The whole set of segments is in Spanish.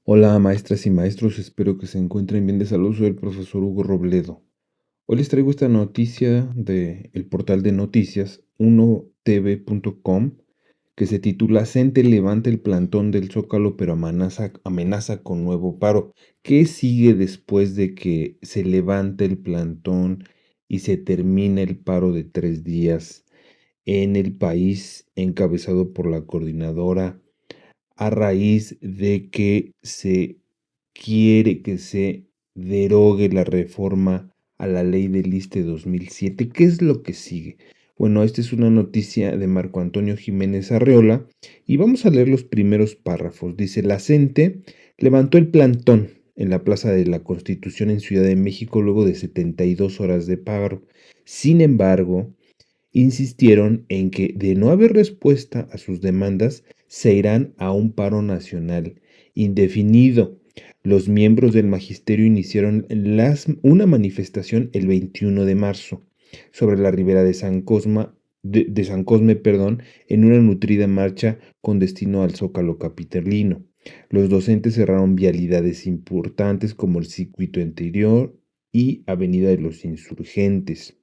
Hola maestras y maestros, espero que se encuentren bien de salud. Soy el profesor Hugo Robledo. Hoy les traigo esta noticia del portal de noticias 1tv.com que se titula CENTE levanta el plantón del Zócalo pero amenaza con nuevo paro. ¿Qué sigue después de que se levante el plantón y se termine el paro de 3 días en el país encabezado por la coordinadora a raíz de que se quiere que se derogue la reforma a la ley del ISSSTE 2007? ¿Qué es lo que sigue? Bueno, esta es una noticia de Marco Antonio Jiménez Arreola y vamos a leer los primeros párrafos. Dice: la CENTE levantó el plantón en la Plaza de la Constitución en Ciudad de México luego de 72 horas de paro. Sin embargo, insistieron en que, de no haber respuesta a sus demandas, se irán a un paro nacional indefinido. Los miembros del magisterio iniciaron una manifestación el 21 de marzo sobre la ribera de San Cosme, en una nutrida marcha con destino al Zócalo capitalino. Los docentes cerraron vialidades importantes como el Circuito Interior y Avenida de los Insurgentes.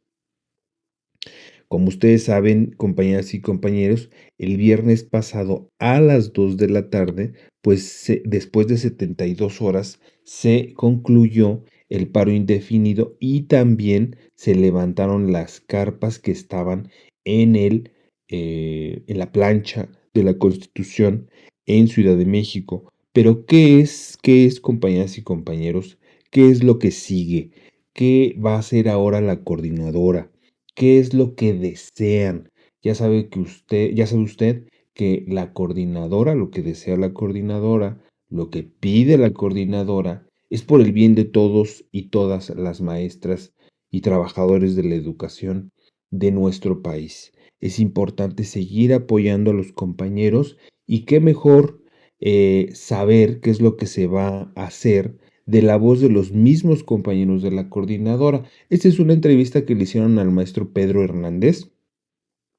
Como ustedes saben, compañeras y compañeros, el viernes pasado a las 2 de la tarde, pues después de 72 horas, se concluyó el paro indefinido y también se levantaron las carpas que estaban en la plancha de la Constitución en Ciudad de México. Pero ¿qué es, compañeras y compañeros? ¿Qué es lo que sigue? ¿Qué va a hacer ahora la coordinadora? ¿Qué es lo que desean? Ya sabe usted que la coordinadora, lo que desea la coordinadora, lo que pide la coordinadora, es por el bien de todos y todas las maestras y trabajadores de la educación de nuestro país. Es importante seguir apoyando a los compañeros y qué mejor saber qué es lo que se va a hacer de la voz de los mismos compañeros de la coordinadora. Esta es una entrevista que le hicieron al maestro Pedro Hernández.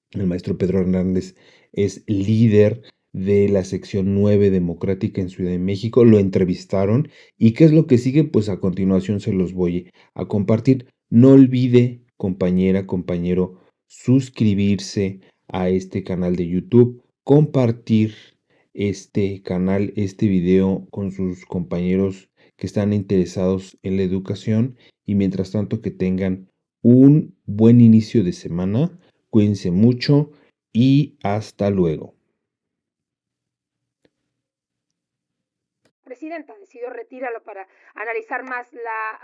El maestro Pedro Hernández es líder de la sección 9 democrática en Ciudad de México. Lo entrevistaron y ¿qué es lo que sigue? Pues a continuación se los voy a compartir. No olvide, compañera, compañero, suscribirse a este canal de YouTube, compartir este canal, este video con sus compañeros que están interesados en la educación y mientras tanto que tengan un buen inicio de semana. Cuídense mucho y hasta luego. Presidenta decidió retíralo para analizar más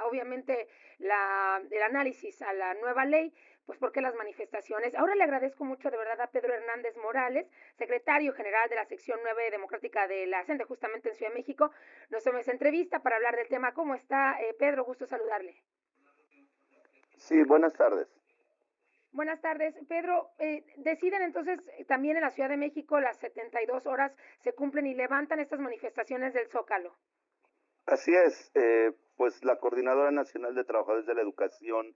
obviamente, el análisis a la nueva ley, pues porque las manifestaciones. Ahora le agradezco mucho de verdad a Pedro Hernández Morales, secretario general de la sección 9 democrática de la CENTE, justamente en Ciudad de México. Nos tomó esa entrevista para hablar del tema. ¿Cómo está, Pedro? Gusto saludarle. Sí, buenas tardes. Buenas tardes, Pedro. Deciden entonces también en la Ciudad de México las 72 horas se cumplen y levantan estas manifestaciones del Zócalo. Así es, pues la Coordinadora Nacional de Trabajadores de la Educación,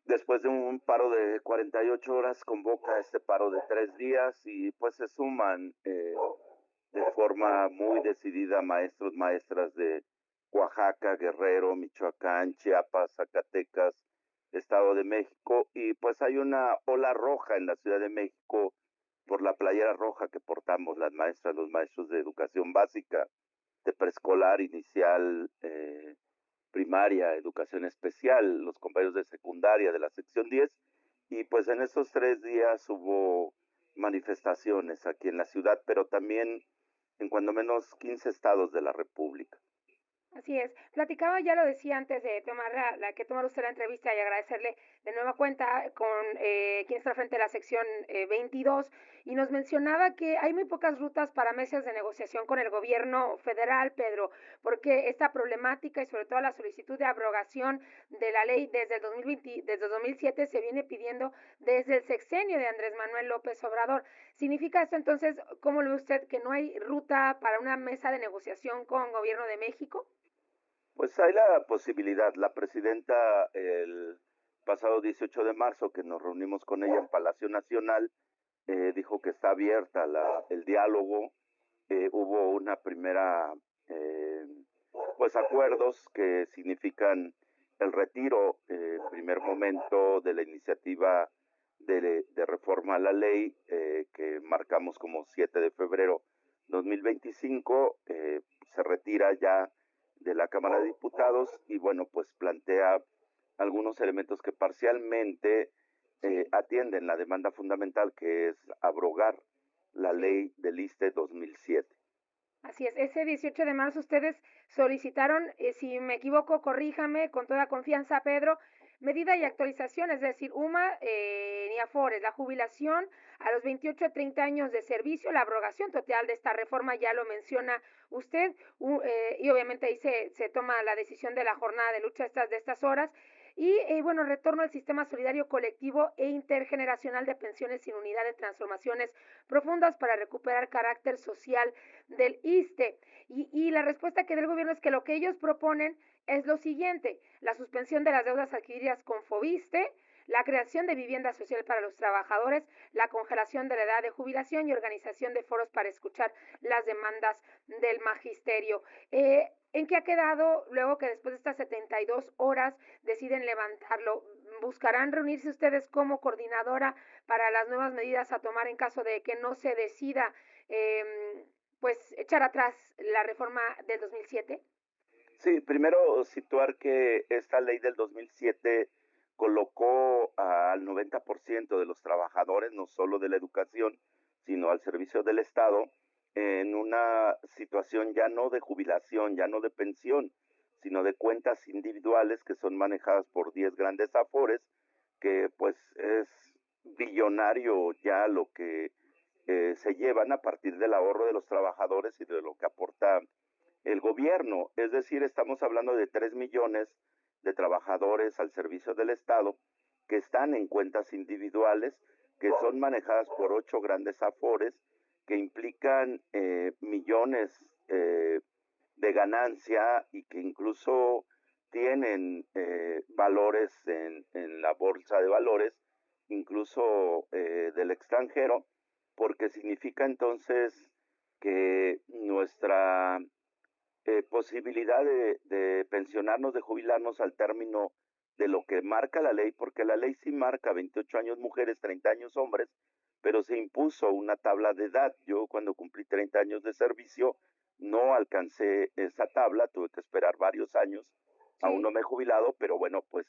después de un paro de 48 horas, convoca este paro de 3 días y pues se suman de forma muy decidida maestros, maestras de Oaxaca, Guerrero, Michoacán, Chiapas, Zacatecas, Estado de México, y pues hay una ola roja en la Ciudad de México por la playera roja que portamos las maestras, los maestros de educación básica, de preescolar, inicial, primaria, educación especial, los compañeros de secundaria de la sección 10, y pues en estos 3 días hubo manifestaciones aquí en la ciudad, pero también en cuando menos 15 estados de la República. Así es. Platicaba, ya lo decía antes de tomar que tomar usted la entrevista y agradecerle de nueva cuenta con quien está al frente de la sección 22 y nos mencionaba que hay muy pocas rutas para mesas de negociación con el gobierno federal, Pedro, porque esta problemática y sobre todo la solicitud de abrogación de la ley desde el 2020, desde el 2007 se viene pidiendo desde el sexenio de Andrés Manuel López Obrador. ¿Significa esto entonces, cómo lo ve usted, que no hay ruta para una mesa de negociación con gobierno de México? Pues hay la posibilidad, la presidenta el pasado 18 de marzo que nos reunimos con ella en Palacio Nacional, dijo que está abierta el diálogo. Hubo una primera pues acuerdos que significan el retiro, en primer momento, de la iniciativa de reforma a la ley que marcamos como 7 de febrero 2025, se retira ya de la Cámara de Diputados y bueno, pues plantea algunos elementos que parcialmente Sí, atienden la demanda fundamental, que es abrogar la sí. ley del ISSSTE 2007. Así es, ese 18 de marzo ustedes solicitaron, si me equivoco, corríjame con toda confianza, Pedro, medida y actualización, es decir, UMA ni Afores, la jubilación a los 28 a 30 años de servicio, la abrogación total de esta reforma, ya lo menciona usted, y obviamente ahí se toma la decisión de la jornada de lucha de estas horas, y bueno, retorno al sistema solidario colectivo e intergeneracional de pensiones sin unidad de transformaciones profundas para recuperar carácter social del ISTE. Y la respuesta que da el gobierno es que lo que ellos proponen es lo siguiente: la suspensión de las deudas adquiridas con Fobiste, la creación de vivienda social para los trabajadores, la congelación de la edad de jubilación y organización de foros para escuchar las demandas del magisterio. ¿En qué ha quedado luego que después de estas 72 horas deciden levantarlo? ¿Buscarán reunirse ustedes como coordinadora para las nuevas medidas a tomar en caso de que no se decida pues echar atrás la reforma del 2007? Sí, primero situar que esta ley del 2007 colocó al 90% de los trabajadores, no solo de la educación, sino al servicio del Estado, en una situación ya no de jubilación, ya no de pensión, sino de cuentas individuales que son manejadas por 10 grandes afores, que pues es billonario ya lo que se llevan a partir del ahorro de los trabajadores y de lo que aporta el gobierno. Es decir, estamos hablando de 3 millones de trabajadores al servicio del Estado que están en cuentas individuales, que son manejadas por 8 grandes afores, que implican millones de ganancia y que incluso tienen valores en la bolsa de valores, incluso del extranjero, porque significa entonces que nuestra posibilidad de pensionarnos, de jubilarnos al término de lo que marca la ley, porque la ley sí marca 28 años mujeres, 30 años hombres, pero se impuso una tabla de edad. Yo cuando cumplí 30 años de servicio no alcancé esa tabla, tuve que esperar varios años, aún Sí, no me he jubilado, pero bueno, pues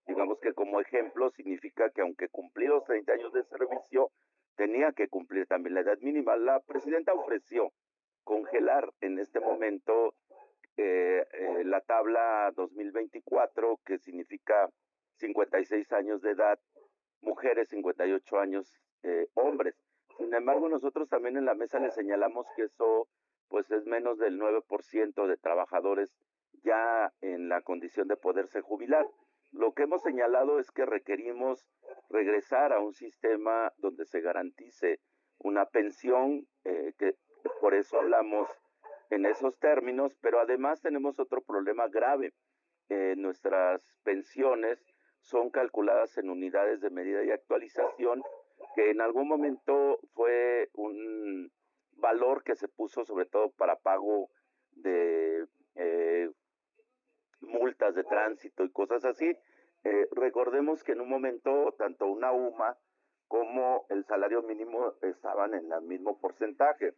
digamos que como ejemplo significa que aunque cumplí los 30 años de servicio, tenía que cumplir también la edad mínima. La presidenta ofreció congelar en este momento la tabla 2024, que significa 56 años de edad, mujeres 58 años, hombres. Sin embargo, nosotros también en la mesa le señalamos que eso pues es menos del 9% de trabajadores ya en la condición de poderse jubilar. Lo que hemos señalado es que requerimos regresar a un sistema donde se garantice una pensión, que por eso hablamos en esos términos, pero además tenemos otro problema grave. Nuestras pensiones son calculadas en unidades de medida y actualización, que en algún momento fue un valor que se puso sobre todo para pago de multas de tránsito y cosas así. Recordemos que en un momento tanto una UMA como el salario mínimo estaban en el mismo porcentaje. sí,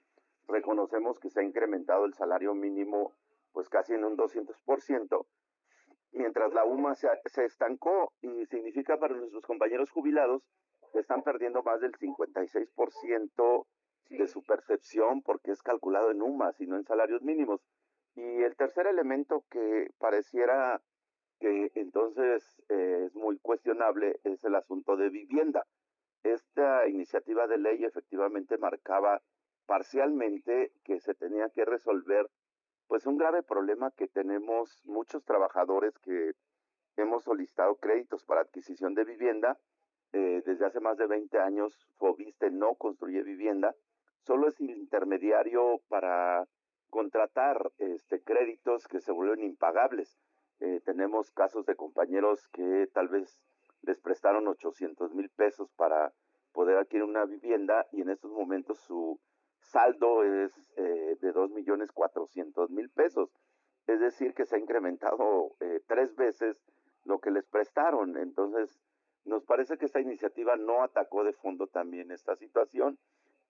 Reconocemos que se ha incrementado el salario mínimo pues casi en un 200%, mientras la UMA se estancó, y significa para nuestros compañeros jubilados que están perdiendo más del 56% de sí. su percepción, porque es calculado en UMA y no en salarios mínimos. Y el tercer elemento que pareciera que entonces es muy cuestionable es el asunto de vivienda. Esta iniciativa de ley efectivamente marcaba parcialmente que se tenía que resolver pues un grave problema que tenemos muchos trabajadores que hemos solicitado créditos para adquisición de vivienda. Desde hace más de 20 años Fobiste no construye vivienda, solo es el intermediario para contratar créditos que se vuelven impagables. Tenemos casos de compañeros que tal vez les prestaron 800,000 pesos para poder adquirir una vivienda y en estos momentos su saldo es de 2,400,000 pesos. es decir, que se ha incrementado 3 veces lo que les prestaron. Entonces, nos parece que esta iniciativa no atacó de fondo también esta situación.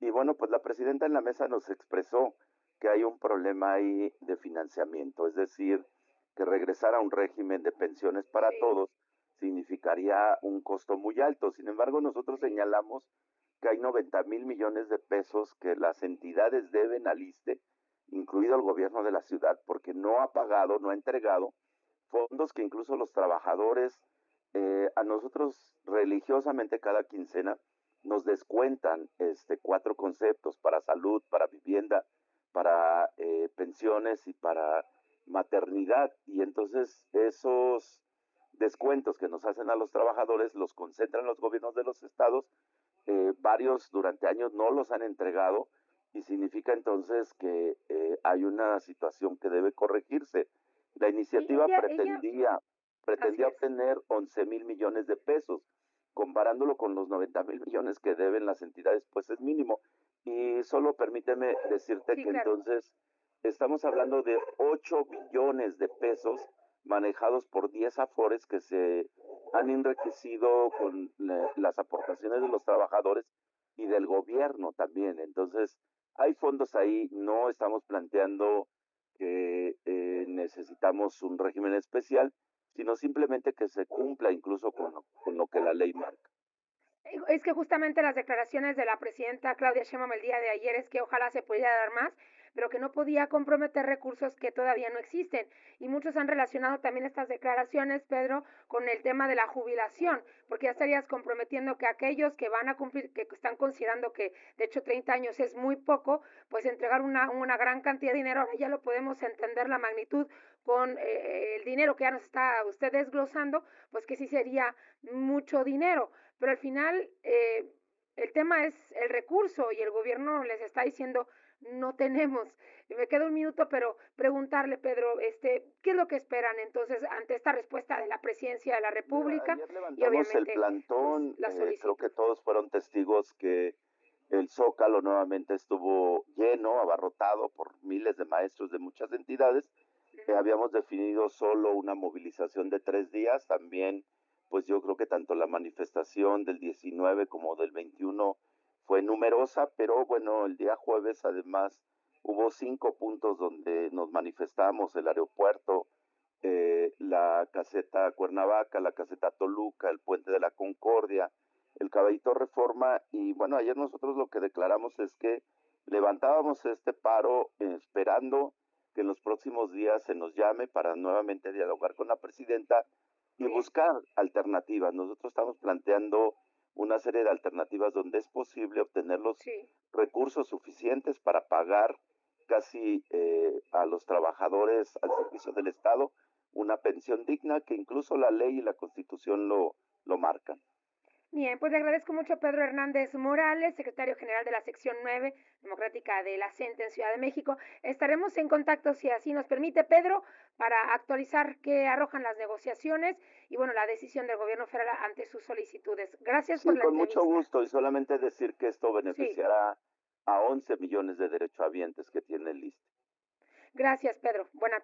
Y bueno, pues la presidenta en la mesa nos expresó que hay un problema ahí de financiamiento, es decir, que regresar a un régimen de pensiones para Sí, todos significaría un costo muy alto. Sin embargo, nosotros sí, señalamos que hay 90,000 millones de pesos que las entidades deben al ISSSTE, incluido el gobierno de la ciudad, porque no ha pagado, no ha entregado fondos que incluso los trabajadores, a nosotros religiosamente cada quincena nos descuentan 4 conceptos para salud, para vivienda, para pensiones y para maternidad. Y entonces esos descuentos que nos hacen a los trabajadores los concentran los gobiernos de los estados, varios durante años no los han entregado y significa entonces que hay una situación que debe corregirse. La sí, iniciativa así pretendía es. obtener 11,000 millones de pesos, comparándolo con los 90,000 millones que deben las entidades, pues es mínimo. Y solo permíteme decirte Sí, que claro. entonces estamos hablando de 8 billones de pesos manejados por 10 afores que se han enriquecido con las aportaciones de los trabajadores y del gobierno también. Entonces, hay fondos ahí, no estamos planteando que necesitamos un régimen especial, sino simplemente que se cumpla incluso con lo que la ley marca. Es que justamente las declaraciones de la presidenta Claudia Sheinbaum el día de ayer es que ojalá se pudiera dar más, pero que no podía comprometer recursos que todavía no existen. Y muchos han relacionado también estas declaraciones, Pedro, con el tema de la jubilación, porque ya estarías comprometiendo que aquellos que van a cumplir, que están considerando que de hecho 30 años es muy poco, pues entregar una gran cantidad de dinero, ahora ya lo podemos entender la magnitud con el dinero que ya nos está usted desglosando, pues que sí sería mucho dinero, pero al final el tema es el recurso y el gobierno les está diciendo no tenemos. Me queda un minuto, pero preguntarle, Pedro, ¿qué es lo que esperan entonces ante esta respuesta de la presidencia de la Mira, República ayer y levantamos el obviamente pues plantón, la creo que solicitud? todos fueron testigos que el Zócalo nuevamente estuvo lleno, abarrotado por miles de maestros de muchas entidades. Uh -huh. Habíamos definido solo una movilización de 3 días. También, pues yo creo que tanto la manifestación del 19 como del 21 fue numerosa, pero bueno, el día jueves además hubo 5 puntos donde nos manifestamos: el aeropuerto, la caseta Cuernavaca, la caseta Toluca, el puente de la Concordia, el Caballito Reforma. Y bueno, ayer nosotros lo que declaramos es que levantábamos este paro esperando que en los próximos días se nos llame para nuevamente dialogar con la presidenta y Sí, buscar alternativas. Nosotros estamos planteando una serie de alternativas donde es posible obtener los sí. recursos suficientes para pagar casi a los trabajadores al servicio del Estado una pensión digna, que incluso la ley y la constitución lo marcan. Bien, pues le agradezco mucho a Pedro Hernández Morales, secretario general de la sección 9 democrática de la CENTE en Ciudad de México. Estaremos en contacto, si así nos permite, Pedro, para actualizar qué arrojan las negociaciones y, bueno, la decisión del gobierno federal ante sus solicitudes. Gracias por Sí, la con mucho entrevista. gusto, y solamente decir que esto Sí, beneficiará a 11 millones de derechohabientes que tiene el ISSSTE. gracias, Pedro. Buena